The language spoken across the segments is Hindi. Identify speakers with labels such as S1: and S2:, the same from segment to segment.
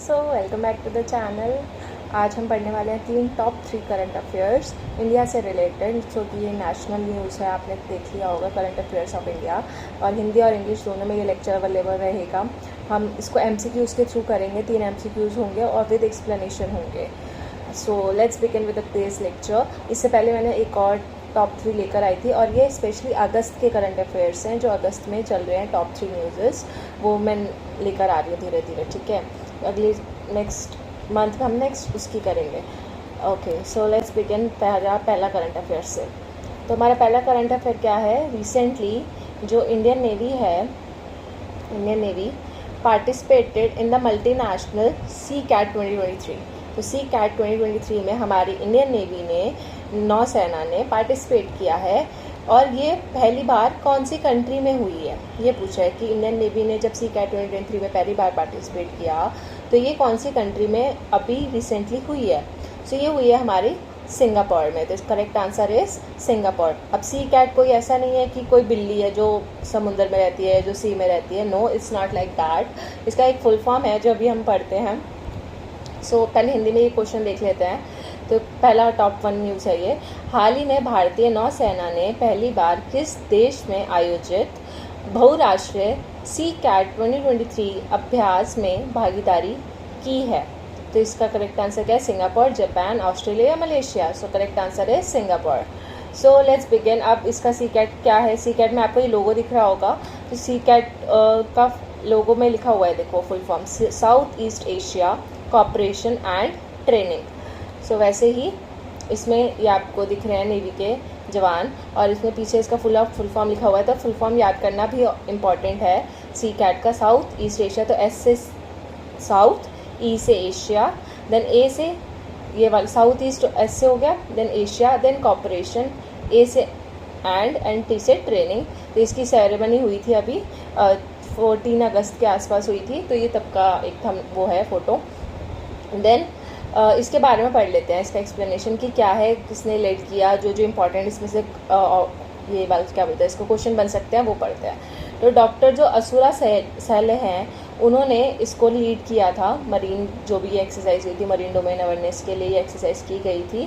S1: Welcome back to the channel. आज हम पढ़ने वाले हैं 3 टॉप 3 करंट अफेयर्स इंडिया से रिलेटेड, जो कि ये नेशनल न्यूज़ है। आपने देख लिया होगा करंट अफेयर्स ऑफ इंडिया, और हिंदी और इंग्लिश दोनों में ये लेक्चर अवेलेबल रहेगा। हम इसको MCQs के थ्रू करेंगे। 3 MCQs होंगे और विद एक्सप्लेनेशन होंगे। So let's begin with the this lecture. इससे पहले मैंने एक और टॉप 3 लेकर आई थी, और ये स्पेशली अगस्त के करंट अफेयर्स हैं जो अगस्त में चल रहे हैं। टॉप 3 न्यूज़ वो मैं लेकर आ रही हूँ धीरे धीरे, ठीक है। अगली नेक्स्ट मंथ में हम नेक्स्ट उसकी करेंगे। ओके, सो लेट्स बिगिन पहला करंट अफेयर से। तो हमारा पहला करंट अफेयर क्या है? रिसेंटली जो Indian Navy participated in the multinational SEACAT 2023। तो सी कैट 2023 में हमारी इंडियन नेवी ने, नौसेना ने पार्टिसिपेट किया है। और ये पहली बार कौन सी कंट्री में हुई है, ये पूछा है कि इंडियन नेवी ने जब सी कैट 2023 में पहली बार पार्टिसिपेट किया तो ये कौन सी कंट्री में अभी रिसेंटली हुई है। सो ये हुई है हमारी सिंगापुर में। तो इस करेक्ट आंसर इज सिंगापुर। अब सी कैट कोई ऐसा नहीं है कि कोई बिल्ली है जो समुद्र में रहती है, जो सी में रहती है। No, it's not like that. इसका एक फुल फॉर्म है जो अभी हम पढ़ते हैं। सो पहले हिंदी में ये क्वेश्चन देख लेते हैं। तो पहला टॉप 1 न्यूज़ है ये। हाल ही में भारतीय नौसेना ने पहली बार किस देश में आयोजित बहुराष्ट्रीय सी कैट 2023 अभ्यास में भागीदारी की है? तो इसका करेक्ट आंसर क्या है? सिंगापुर, जापान, ऑस्ट्रेलिया या मलेशिया। सो करेक्ट आंसर है सिंगापुर। So let's begin. अब इसका सी कैट क्या है? सी कैट में आपको ये लोगो दिख रहा होगा। तो सी कैट का लोगो में लिखा हुआ है, देखो full form, south east Asia cooperation and training. So वैसे ही इसमें ये आपको दिख रहे हैं नेवी के जवान, और इसमें पीछे इसका फुल फॉर्म लिखा हुआ है। तो फुल फॉर्म याद करना भी इम्पॉर्टेंट है सी कैट का। साउथ ईस्ट एशिया, तो एस से साउथ, ई से एशिया, देन ए से ये वाला साउथ ईस्ट एस से हो गया, देन एशिया, देन कॉपरेशन ए से एंड टी से ट्रेनिंग। तो इसकी सेरेमनी हुई थी अभी 14 अगस्त के आसपास हुई थी। तो ये तब का एक था वो है फ़ोटो। देन इसके बारे में पढ़ लेते हैं, इसका एक्सप्लेनेशन कि क्या है, किसने लीड किया, जो जो इम्पोर्टेंट इसमें से ये बात क्या बोलते हैं, इसको क्वेश्चन बन सकते हैं, वो पढ़ते हैं। तो डॉक्टर जो असुरा सहले हैं, उन्होंने इसको लीड किया था। मरीन जो भी ये एक्सरसाइज हुई थी, मरीन डोमेन अवेयरनेस के लिए ये एक्सरसाइज की गई थी।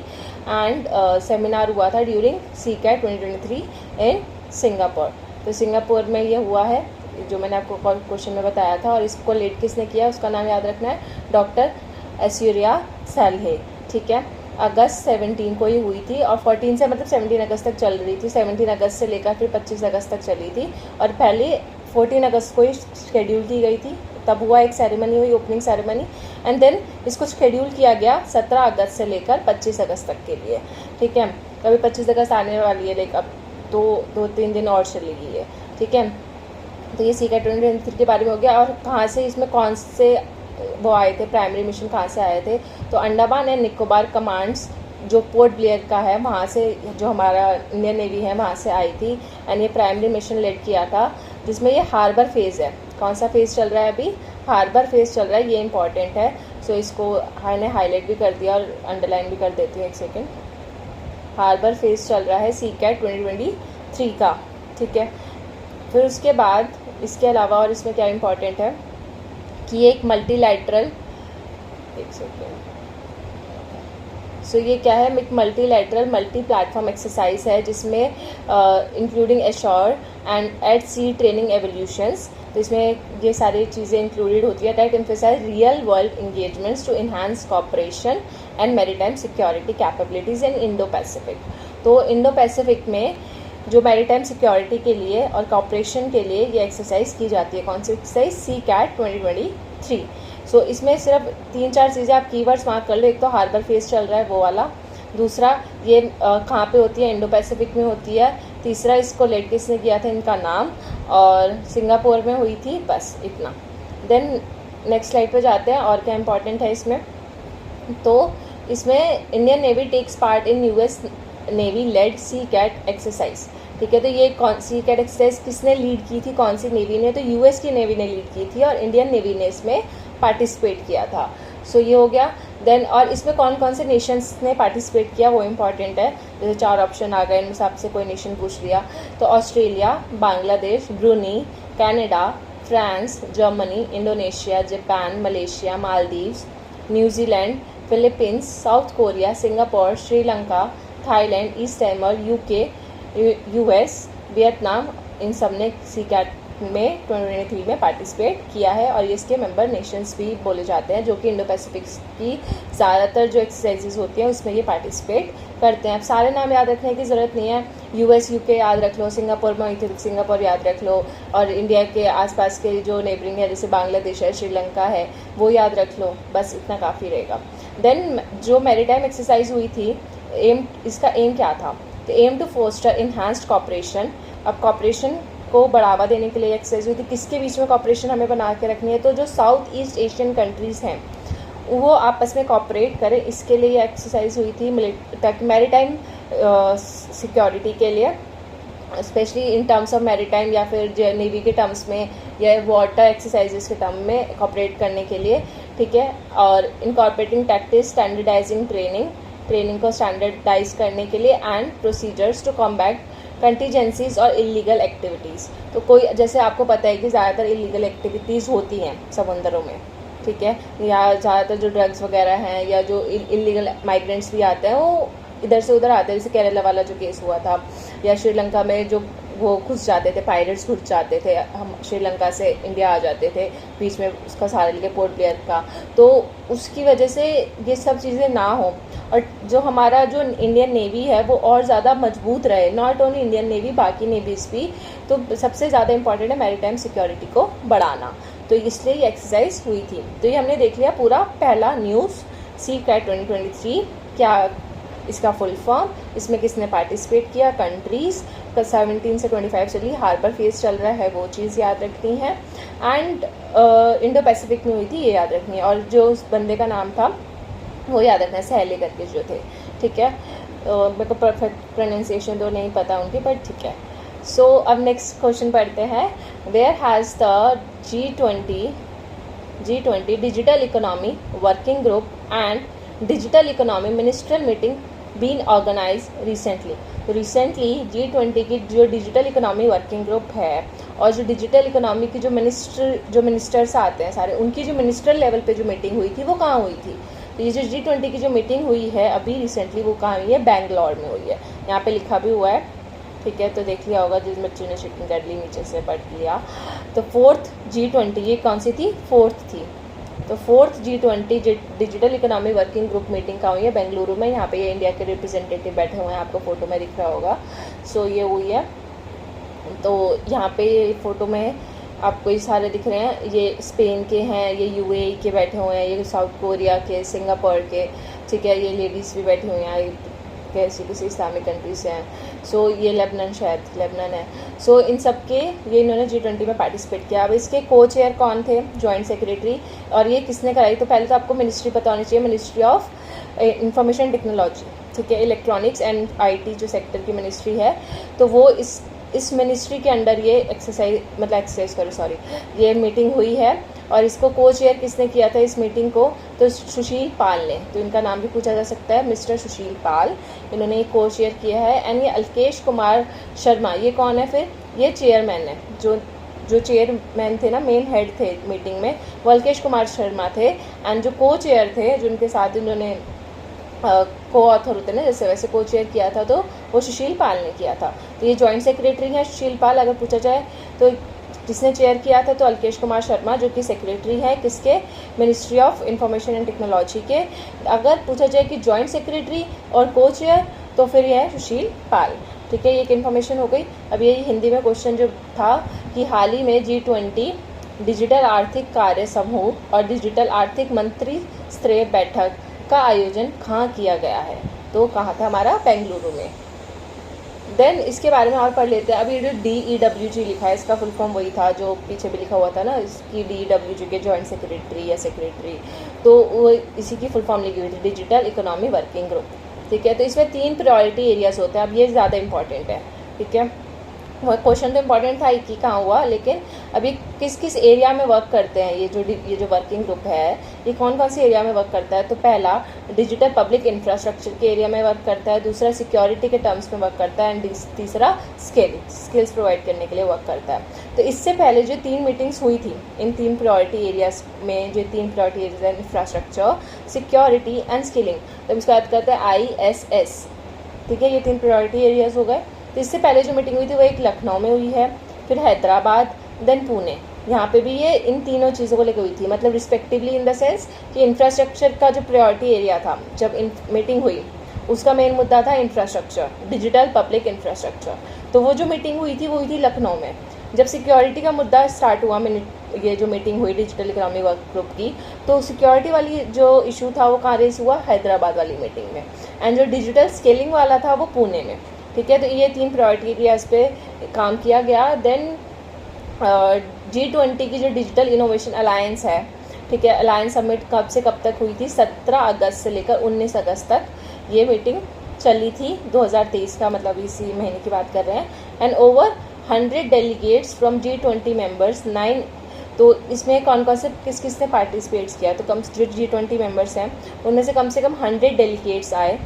S1: एंड सेमिनार हुआ था during SEACAT 2023 in Singapore. तो सिंगापुर में ये हुआ है, जो मैंने आपको क्वेश्चन में बताया था। और इसको लीड किसने किया, उसका नाम याद रखना है, डॉक्टर एस्यूरिया सैल्हे, ठीक है। अगस्त 17 को ही हुई थी, और 14 से मतलब 17 अगस्त तक चल रही थी। 17 अगस्त से लेकर फिर 25 अगस्त तक चली थी, और पहले 14 अगस्त को ही शेड्यूल की गई थी। तब हुआ एक सेरेमनी हुई, ओपनिंग सेरेमनी, एंड देन इसको शेड्यूल किया गया 17 अगस्त से लेकर 25 अगस्त तक के लिए, ठीक है। अभी 25 अगस्त आने वाली है, लेकिन अब 2-3 दिन और चलेगी ये, ठीक है। तो ये सी कैट 2023 के बारे में हो गया। और कहाँ से, इसमें कौन से वो आए थे, प्राइमरी मिशन कहाँ से आए थे? तो अंडमान एंड निकोबार कमांड्स जो पोर्ट ब्लेयर का है, वहाँ से जो हमारा इंडियन नेवी है वहाँ से आई थी। एंड ये प्राइमरी मिशन लीड किया था, जिसमें ये हार्बर फेज़ है। कौन सा फेज़ चल रहा है अभी? हार्बर फेज़ चल रहा है, ये इंपॉर्टेंट है। सो इसको मैंने हाईलाइट भी कर दिया और अंडरलाइन भी कर देती हूँ, एक सेकेंड। हार्बर फेज़ चल रहा है सी कैट 2023 का, ठीक है। फिर उसके बाद इसके अलावा और इसमें क्या इंपॉर्टेंट है कि ये एक मल्टीलैटरल, एक सेकेंड, सो ये क्या है, एक मल्टीलैटरल मल्टी प्लेटफॉर्म एक्सरसाइज है, जिसमें including ashore and at sea training evolutions. तो इसमें ये सारी चीज़ें इंक्लूडेड होती है। That emphasise real world engagements to enhance cooperation and maritime security capabilities in Indo Pacific. तो इंडो पैसिफिक में जो मैरीटाइम सिक्योरिटी के लिए और कॉपरेशन के लिए ये एक्सरसाइज की जाती है। कौन सी एक्सरसाइज? सी कैट 2023। सो इसमें सिर्फ 3-4 चीज़ें आप कीवर्ड्स मार्क कर लो। एक तो हार्बर फेज़ चल रहा है, वो वाला। दूसरा, ये कहाँ पे होती है? इंडो पैसिफिक में होती है। तीसरा, इसको लीड किसने किया था, इनका नाम, और सिंगापुर में हुई थी, बस इतना। देन नेक्स्ट स्लाइड पे जाते हैं, और क्या इंपॉर्टेंट है इसमें। तो इसमें Indian Navy takes part in US Navy led SEACAT exercise, ठीक है। तो ये कौन सी कैट एक्सरसाइज किसने लीड की थी, कौन सी नेवी ने? तो US की नेवी ने लीड की थी, और इंडियन नेवी ने इसमें पार्टिसिपेट किया था। सो ये हो गया। देन और इसमें कौन कौन से नेशंस ने पार्टिसिपेट किया, वो इंपॉर्टेंट है। जैसे 4 ऑप्शन आ गए, इनमें से आपसे कोई नेशन पूछ लिया, तो Australia, Bangladesh, Brunei, Canada, France, Germany, Indonesia, Japan, Malaysia, Maldives, New Zealand, Philippines, South Korea, Singapore, Sri Lanka, Thailand, East Timor, UK, US, Vietnam, इन सब ने सी कैट में 2023 में पार्टिसिपेट किया है और ये इसके मेंबर नेशंस भी बोले जाते हैं, जो कि इंडो पैसिफिक की ज़्यादातर जो एक्सरसाइजेज होती हैं उसमें ये पार्टिसिपेट करते हैं। अब सारे नाम याद रखने की ज़रूरत नहीं है, यूएस, यूके याद रख लो, सिंगापुर में हुई थी सिंगापुर याद रख लो, और इंडिया के आसपास के जो नेबरिंग है जैसे बांग्लादेश है, श्रीलंका है, वो याद रख लो, बस इतना काफ़ी रहेगा। देन जो मैरीटाइम एक्सरसाइज हुई थी, इसका एम क्या था? तो aim to foster enhanced cooperation. अब कॉपरेशन को बढ़ावा देने के लिए एक्सरसाइज हुई थी। किसके बीच में कॉपरेशन हमें बना के रखनी है? तो जो साउथ ईस्ट एशियन कंट्रीज़ हैं वो आपस में कॉपरेट करें, इसके लिए एक्सरसाइज हुई थी, ताकि मैरीटाइम सिक्योरिटी के लिए, specially in terms of maritime या फिर नेवी के टर्म्स में या वाटर एक्सरसाइजेस के टर्म में कॉपरेट करने के लिए, ठीक है। और इनकॉर्पोरेटिंग टैक्टिक्स, स्टैंडर्डाइजिंग ट्रेनिंग को स्टैंडर्डाइज करने के लिए, and procedures to combat contingencies और इलीगल एक्टिविटीज़। तो कोई, जैसे आपको पता है कि ज़्यादातर इलीगल एक्टिविटीज़ होती हैं समुंदरों में, ठीक है, या ज़्यादातर जो ड्रग्स वगैरह हैं या जो इलीगल माइग्रेंट्स भी आते हैं वो इधर से उधर आते हैं, जैसे केरला वाला जो केस हुआ था, या श्रीलंका में जो वो घुस जाते थे, पायरेट्स घुस जाते थे, हम श्रीलंका से इंडिया आ जाते थे बीच में उसका सहारा लेके पोर्ट ब्लेयर का, तो उसकी वजह से ये सब चीज़ें ना हो और जो हमारा जो इंडियन नेवी है वो और ज़्यादा मजबूत रहे। नॉट ओनली इंडियन नेवी, बाकी नेवीज़ भी। तो सबसे ज़्यादा इंपॉर्टेंट है मैरीटाइम सिक्योरिटी को बढ़ाना, तो इसलिए ये एक्सरसाइज हुई थी। तो ये हमने देख लिया पूरा पहला न्यूज़ सी कैट 2023 क्या इसका फुल फॉर्म, इसमें किसने पार्टिसिपेट किया, कंट्रीज़ का 17 से 25 चली, हार्बर फेज चल रहा है वो चीज़ याद रखनी है, एंड इंडो पैसिफिक में हुई थी ये याद रखनी है, और जो उस बंदे का नाम था वो याद रखना है, सहले करके जो थे, ठीक है। मेरे को परफेक्ट प्रोनाउंसिएशन तो नहीं पता उनकी, पर ठीक है। सो अब नेक्स्ट क्वेश्चन पढ़ते हैं। Where has the G20 digital economy working group and digital economy ministerial meeting been organise recently. तो रिसेंटली G20 की जो डिजिटल इकोनॉमी वर्किंग ग्रुप है और जो डिजिटल इकोनॉमी की जो मिनिस्टर्स आते हैं सारे, उनकी जो मिनिस्ट्रियल लेवल पे जो मीटिंग हुई थी वो कहाँ हुई थी? तो ये जो G20 की जो मीटिंग हुई है अभी रिसेंटली, वो कहाँ हुई है? बेंगलोर में हुई है। यहाँ पे लिखा भी हुआ है, ठीक है, तो देख लिया होगा जिस बच्चे ने चेकिंग कर ली, नीचे से पढ़ लिया। तो 4th G20 ये कौन सी थी? 4th थी। तो 4th G20 digital economy working group meeting का हुई है बेंगलुरु में। यहाँ पे ये इंडिया के रिप्रेजेंटेटिव बैठे हुए हैं, आपको फोटो में दिख रहा होगा। सो ये हुई है। तो यहाँ पे फ़ोटो में आपको ये सारे दिख रहे हैं, ये स्पेन के हैं, ये UAE के बैठे हुए हैं, ये साउथ कोरिया के, सिंगापुर के, ठीक है, ये लेडीज़ भी बैठी हुई हैं, कैसी किसी इस्लामिक कंट्री से हैं। सो ये लेबनान, शायद लेबनान है। सो इन सब के ये इन्होंने G20 में पार्टिसिपेट किया। अब इसके को चेयर कौन थे? Joint secretary. और ये किसने कराई? तो पहले तो आपको मिनिस्ट्री पता होनी चाहिए, मिनिस्ट्री ऑफ इंफॉर्मेशन टेक्नोलॉजी, ठीक है, इलेक्ट्रॉनिक्स एंड IT जो सेक्टर की मिनिस्ट्री है, तो वो इस मिनिस्ट्री के अंडर ये ये मीटिंग हुई है। और इसको को चेयर किसने किया था इस मीटिंग को? तो सुशील पाल ने। तो इनका नाम भी पूछा जा सकता है, मिस्टर सुशील पाल, इन्होंने ये को चेयर किया है। एंड ये अल्केश कुमार शर्मा, ये कौन है फिर? ये चेयरमैन है, जो चेयरमैन थे ना, मेन हेड थे मीटिंग में, वो अल्केश कुमार शर्मा थे। एंड जो को चेयर थे, जो उनके साथ इन्होंने को ऑथर होते ना, जैसे वैसे को चेयर किया था, तो वो सुशील पाल ने किया था। तो ये जॉइंट सेक्रेटरी है सुशील पाल। अगर पूछा जाए तो जिसने चेयर किया था, तो अल्केश कुमार शर्मा, जो कि सेक्रेटरी है किसके? Ministry of information and technology के। अगर पूछा जाए कि जॉइंट सेक्रेटरी और को चेयर, तो फिर यह है सुशील पाल, ठीक है। ये एक इन्फॉर्मेशन हो गई। अब ये हिंदी में क्वेश्चन जो था कि हाल ही में G20 डिजिटल आर्थिक कार्य समूह और डिजिटल आर्थिक मंत्री स्तरीय बैठक का आयोजन कहाँ किया गया है? तो कहाँ था? हमारा बेंगलुरु में। देन इसके बारे में और पढ़ लेते हैं। अभी जो DEWG लिखा है, इसका फुल फॉर्म वही था जो पीछे भी लिखा हुआ था ना, इसकी DEWG के जॉइंट सेक्रेटरी या सेक्रेटरी, तो वो इसी की फुल फॉर्म लिखी हुई थी, डिजिटल इकोनॉमी वर्किंग ग्रुप, ठीक है। तो इसमें 3 प्रायोरिटी एरियाज़ होते हैं। अब ये ज़्यादा इंपॉर्टेंट है, ठीक है। क्वेश्चन तो इम्पोर्टेंट था कि कहाँ हुआ, लेकिन अभी किस किस एरिया में वर्क करते हैं ये जो वर्किंग ग्रुप है, ये कौन कौन सी एरिया में वर्क करता है। तो पहला डिजिटल पब्लिक इंफ्रास्ट्रक्चर के एरिया में वर्क करता है, दूसरा सिक्योरिटी के टर्म्स में वर्क करता है, एंड तीसरा स्किल्स प्रोवाइड करने के लिए वर्क करता है। तो इससे पहले जो 3 मीटिंग्स हुई थी इन 3 प्रायोरिटी एरियाज में, जो 3 प्रायोरिटी एरियाज हैं, इंफ्रास्ट्रक्चर, सिक्योरिटी एंड स्किलिंग, तो इसको याद करते हैं ISS। ठीक है, ये 3 प्रायोरिटी एरियाज हो गए। तो इससे पहले जो मीटिंग हुई थी वो एक लखनऊ में हुई है, फिर हैदराबाद, देन पुणे। यहाँ पे भी ये इन तीनों चीज़ों को लेकर हुई थी, मतलब रिस्पेक्टिवली इन द सेंस कि इंफ्रास्ट्रक्चर का जो प्रायोरिटी एरिया था जब मीटिंग हुई उसका मेन मुद्दा था इंफ्रास्ट्रक्चर, डिजिटल पब्लिक इंफ्रास्ट्रक्चर। तो वो जो मीटिंग हुई थी लखनऊ में। जब सिक्योरिटी का मुद्दा स्टार्ट हुआ, ये जो मीटिंग हुई डिजिटल इकोनॉमी वर्क ग्रुप की, तो सिक्योरिटी वाली जो इशू था वो कहाँ रेस हुआ, हैदराबाद वाली मीटिंग में। एंड जो डिजिटल स्केलिंग वाला था वो पुणे में। ठीक है, तो ये 3 प्रायोरिटी एरियाज पे काम किया गया। देन G20 की जो डिजिटल इनोवेशन अलायंस है, ठीक है, अलायंस समिट कब से कब तक हुई थी, 17 अगस्त से लेकर 19 अगस्त तक ये मीटिंग चली थी 2023 का, मतलब इसी महीने की बात कर रहे हैं। And over 100 delegates from G20 members 9। तो इसमें कौन कौन से किस ने पार्टिसिपेट किया, तो कम जो G20 मेंबर्स हैं उनमें से कम 100 डेलीगेट्स आए।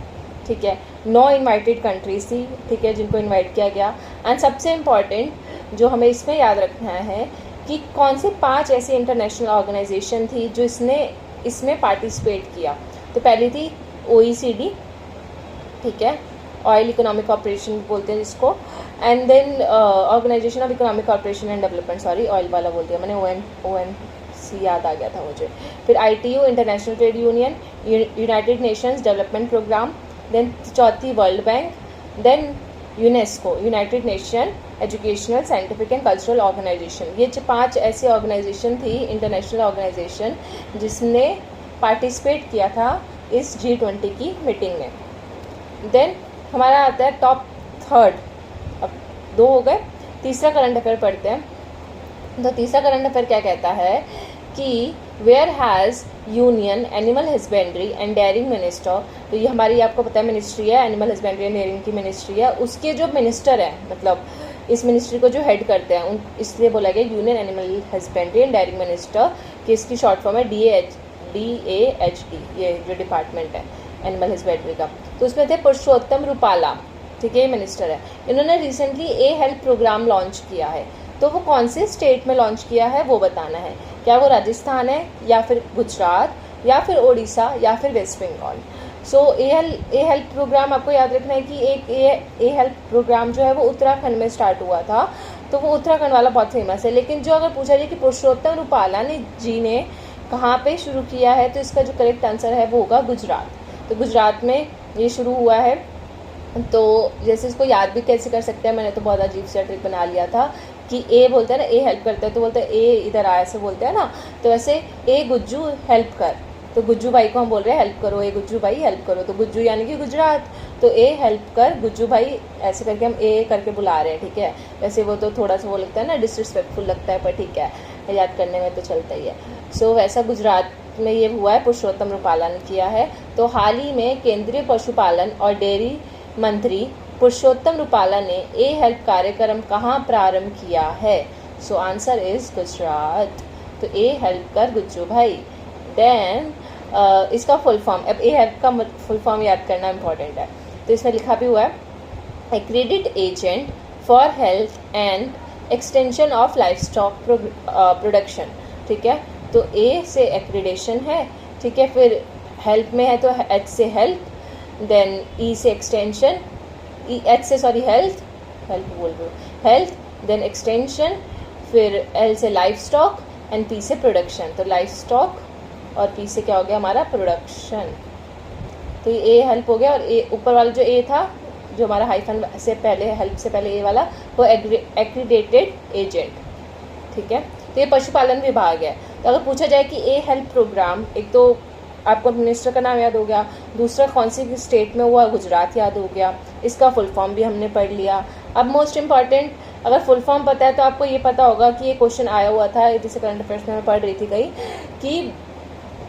S1: ठीक है, 9 इनवाइटेड कंट्रीज थी, ठीक है, जिनको इनवाइट किया गया। एंड सबसे इम्पॉर्टेंट जो हमें इसमें याद रखना है कि कौन से 5 ऐसी इंटरनेशनल ऑर्गेनाइजेशन थी जो इसमें पार्टिसिपेट किया। तो पहली थी OECD, ठीक है, ऑयल इकोनॉमिक कॉर्पोरेशन बोलते हैं जिसको, and then organisation of economic corporation and development, sorry oil वाला बोल दिया मैंने, OMC याद आ गया था मुझे। फिर ITU, International Trade Union, United Nations Development Programme, then चौथी World Bank, then UNESCO, United Nation Educational, Scientific and Cultural Organization. ये 5 ऐसी ऑर्गेनाइजेशन थी, इंटरनेशनल ऑर्गेनाइजेशन, जिसने पार्टिसिपेट किया था इस G20 की मीटिंग में। देन हमारा आता है टॉप 3, अब 2 हो गए। तीसरा करंट अफेयर पढ़ते हैं। तो तीसरा करंट अफेयर क्या कहता है कि where has union animal husbandry and dairying minister. तो ये हमारी आपको पता है मिनिस्ट्री है, एनिमल हस्बेंड्री एंड डेयरिंग की मिनिस्ट्री है। उसके जो मिनिस्टर हैं, मतलब इस मिनिस्ट्री को जो हेड करते हैं, उन इसलिए बोला गया union animal husbandry and dairying minister, कि इसकी शॉर्ट फॉर्म है DAHD, ये जो डिपार्टमेंट है एनिमल हस्बेंड्री का। तो उसमें थे पुरुषोत्तम रूपाला, ठीक है, ये मिनिस्टर है। इन्होंने रिसेंटली हेल्थ प्रोग्राम लॉन्च किया है। तो वो कौन से स्टेट में लॉन्च किया है वो बताना है, क्या वो राजस्थान है या फिर गुजरात या फिर ओडिशा या फिर वेस्ट बंगाल। सो ए हेल्थ प्रोग्राम आपको याद रखना है कि एक ए हेल्थ प्रोग्राम जो है वो उत्तराखंड में स्टार्ट हुआ था, तो वो उत्तराखंड वाला बहुत फेमस है। लेकिन जो अगर पूछा जाए कि पुरुषोत्तम रूपाला जी ने कहाँ पे शुरू किया है, तो इसका जो करेक्ट आंसर है वो होगा गुजरात। तो गुजरात में ये शुरू हुआ है। तो जैसे इसको याद भी कैसे कर सकते हैं, मैंने तो बहुत अजीब सा ट्रिक बना लिया था कि ए बोलते हैं ना, ए हेल्प करता है तो बोलते हैं ए इधर आया से बोलते हैं ना, तो वैसे ए गुज्जू हेल्प कर, तो गुज्जू भाई को हम बोल रहे हैं हेल्प करो, ए गुज्जू भाई हेल्प करो, तो गुज्जू यानी कि गुजरात, तो ए हेल्प कर गुज्जू भाई, ऐसे करके हम ए करके बुला रहे हैं। ठीक है, वैसे वो तो थोड़ा सा वो लगता है ना, डिसरिस्पेक्टफुल लगता है, पर ठीक है, याद करने में तो चलता ही है। सो वैसा गुजरात में ये हुआ है, पुरुषोत्तम रूपाला ने किया है। तो हाल ही में केंद्रीय पशुपालन और डेयरी मंत्री पुरुषोत्तम रूपाला ने ए हेल्प कार्यक्रम कहाँ प्रारंभ किया है? So answer is Gujarat. तो ए हेल्प कर गुज्जू भाई। देन इसका फुल फॉर्म, अब ए हेल्प का फुल फॉर्म याद करना इंपॉर्टेंट है। तो इसमें लिखा भी हुआ है accredit agent for health and extension of life stock production. ठीक है, तो ए से एक्रेडिशन है, ठीक है, फिर हेल्प में है तो एच से हेल्थ, देन ई से एक्सटेंशन, एच से सॉरी हेल्थ बोल रही हूँ, हेल्थ, देन एक्सटेंशन, फिर एल से लाइफ स्टॉक एंड पी से प्रोडक्शन। तो लाइफ स्टॉक और पी से क्या हो गया हमारा प्रोडक्शन। तो ये ए हेल्प हो गया, और ए ऊपर वाला जो ए था, जो हमारा हाइफन से पहले, हेल्प से पहले ए वाला, वो एक्रीडेटेड एजेंट। ठीक है, तो ये पशुपालन विभाग है। तो अगर पूछा जाए कि ए हेल्प प्रोग्राम, एक तो आपको मिनिस्टर का नाम याद हो गया, दूसरा कौन सी स्टेट में हुआ, गुजरात याद हो गया, इसका फुल फॉर्म भी हमने पढ़ लिया। अब मोस्ट इम्पॉर्टेंट, अगर फुल फॉर्म पता है तो आपको ये पता होगा कि ये क्वेश्चन आया हुआ था, जैसे करंट अफेयर्स में मैं पढ़ रही थी कहीं, कि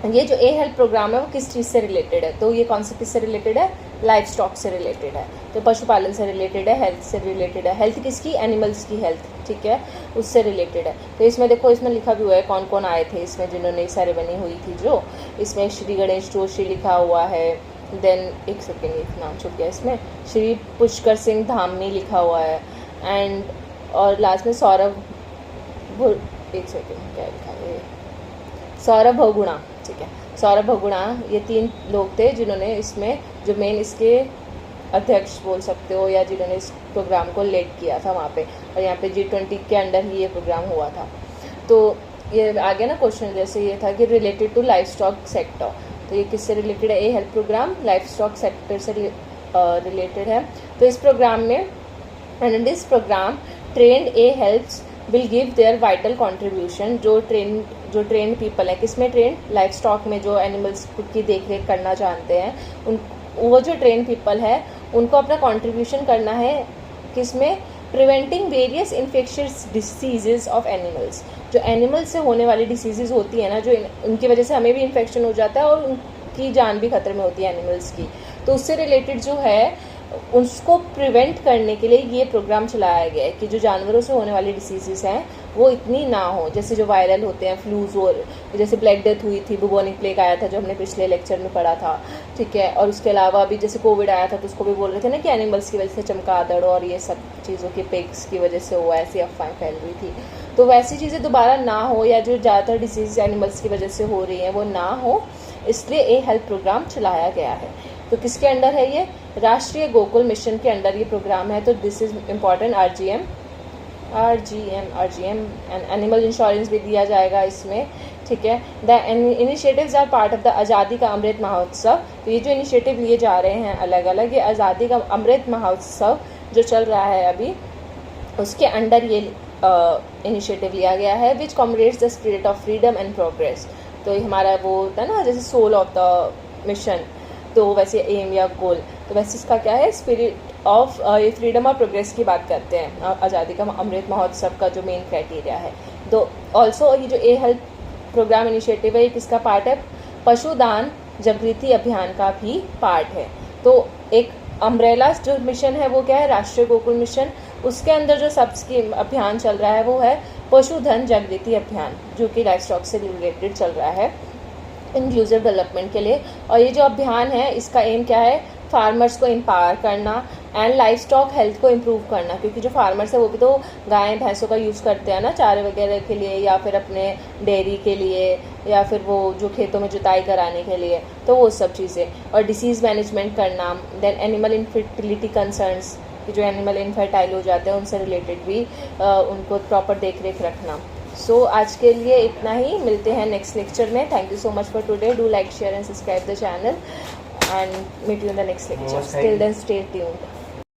S1: ये जो ए हेल्थ प्रोग्राम है वो किस चीज़ से रिलेटेड है, तो ये कौन से किस से रिलेटेड है, लाइफ स्टॉक से रिलेटेड है, तो पशुपालन से रिलेटेड है, हेल्थ से रिलेटेड है, हेल्थ किसकी, एनिमल्स की हेल्थ, ठीक है, उससे रिलेटेड है। तो इसमें देखो, इसमें लिखा भी हुआ है कौन कौन आए थे इसमें, जिन्होंने सेरेमनी हुई थी जो, इसमें श्री गणेश जोशी लिखा हुआ है, देन एक सेकेंड एक नाम छूट गया इसमें, श्री पुष्कर सिंह धामी लिखा हुआ है, एंड और लास्ट में सौरभ, एक सेकेंड क्या लिखा है, सौरभ बहुगुणा, ठीक है, सौरभ बहुगुणा, ये 3 लोग थे जिन्होंने इसमें जो मेन इसके अध्यक्ष बोल सकते हो, या जिन्होंने इस प्रोग्राम को लीड किया था वहाँ पे, और यहाँ पे G20 के अंडर ही ये प्रोग्राम हुआ था। तो ये आगे ना क्वेश्चन जैसे ये था कि related to life stock sector, तो ये किससे रिलेटेड है, a health programme life stock sector से रिलेटेड है। तो इस प्रोग्राम में, and in this programme trained a helps will give their vital contribution, जो ट्रेंड पीपल है, किसमें ट्रेंड, लाइफ स्टॉक में, जो एनिमल्स की देख रेख करना जानते हैं, उन वो जो ट्रेंड पीपल है उनको अपना कॉन्ट्रीब्यूशन करना है किसमें, preventing various infectious diseases of animals, जो एनिमल्स से होने वाली डिसीजेज होती है ना, जो उनकी वजह से हमें भी इन्फेक्शन हो जाता है और उनकी जान भी खतरे में होती है एनिमल्स की, तो उससे रिलेटेड जो है उसको प्रिवेंट करने के लिए ये प्रोग्राम चलाया गया है कि जो जानवरों से होने वाली डिसीज़ हैं वो इतनी ना हो, जैसे जो वायरल होते हैं, फ्लूज, और जैसे ब्लैक डेथ हुई थी, बुबोनिक प्लेग आया था जो हमने पिछले लेक्चर में पढ़ा था, ठीक है, और उसके अलावा अभी जैसे कोविड आया था तो उसको भी बोल रहे थे ना कि एनिमल्स की वजह से चमगादड़ और ये सब चीज़ों की पिग्स की वजह से हुआ, ऐसी अफवाहें फैल रही थी, तो वैसी चीज़ें दोबारा ना हो, या जो ज़्यादातर डिसीज़ एनिमल्स की वजह से हो रही हैं वो ना हो, इसलिए ए हेल्थ प्रोग्राम चलाया गया है। तो किसके अंडर है ये, राष्ट्रीय गोकुल मिशन के अंडर ये प्रोग्राम है, तो this is important, RGM and animal insurance भी दिया जाएगा इसमें, ठीक है। The initiatives are part of the Azadi ka Amrit Mahotsav, तो ये जो इनिशिएटिव लिए जा रहे हैं अलग अलग, ये आज़ादी का अमृत महोत्सव जो चल रहा है अभी, उसके अंडर ये इनिशिएटिव लिया गया है, which commemorates the spirit of freedom and progress, तो ये हमारा वो होता है ना जैसे सोल ऑफ द मिशन, तो वैसे एम या गोल, तो वैसे इसका क्या है, स्पिरिट ऑफ ये फ्रीडम और प्रोग्रेस की बात करते हैं, आज़ादी का अमृत महोत्सव का जो मेन क्राइटेरिया है। तो ऑल्सो ये जो ए हेल्थ प्रोग्राम इनिशिएटिव है ये किसका पार्ट है, पशुदान जागृति अभियान का भी पार्ट है। तो एक अम्ब्रेला जो मिशन है वो क्या है, राष्ट्रीय गोकुल मिशन, उसके अंदर जो सब स्कीम अभियान चल रहा है वो है पशुधन जागृति अभियान, जो कि लाइफ स्टॉक से रिलेटेड चल रहा है इंक्लूसिव डेवलपमेंट के लिए। और ये जो अभियान है इसका एम क्या है, फार्मर्स को एम्पावर करना एंड लाइफ स्टॉक हेल्थ को इम्प्रूव करना, क्योंकि जो फार्मर्स है वो भी तो गाय भैंसों का यूज़ करते हैं ना चारे वगैरह के लिए, या फिर अपने डेयरी के लिए, या फिर वो जो खेतों में जुताई कराने के लिए, तो वो सब चीज़ें, और डिसीज़ मैनेजमेंट करना, देन एनिमल इनफर्टिलिटी कंसर्न्स, कि जो एनिमल इनफर्टाइल हो जाते हैं उनसे रिलेटेड भी उनको प्रॉपर देख रेख रखना। सो आज के लिए इतना ही, मिलते हैं नेक्स्ट लेक्चर में। Thank you so much for today, do like share and subscribe the channel and meet you in the next lecture. Till then, stay tuned.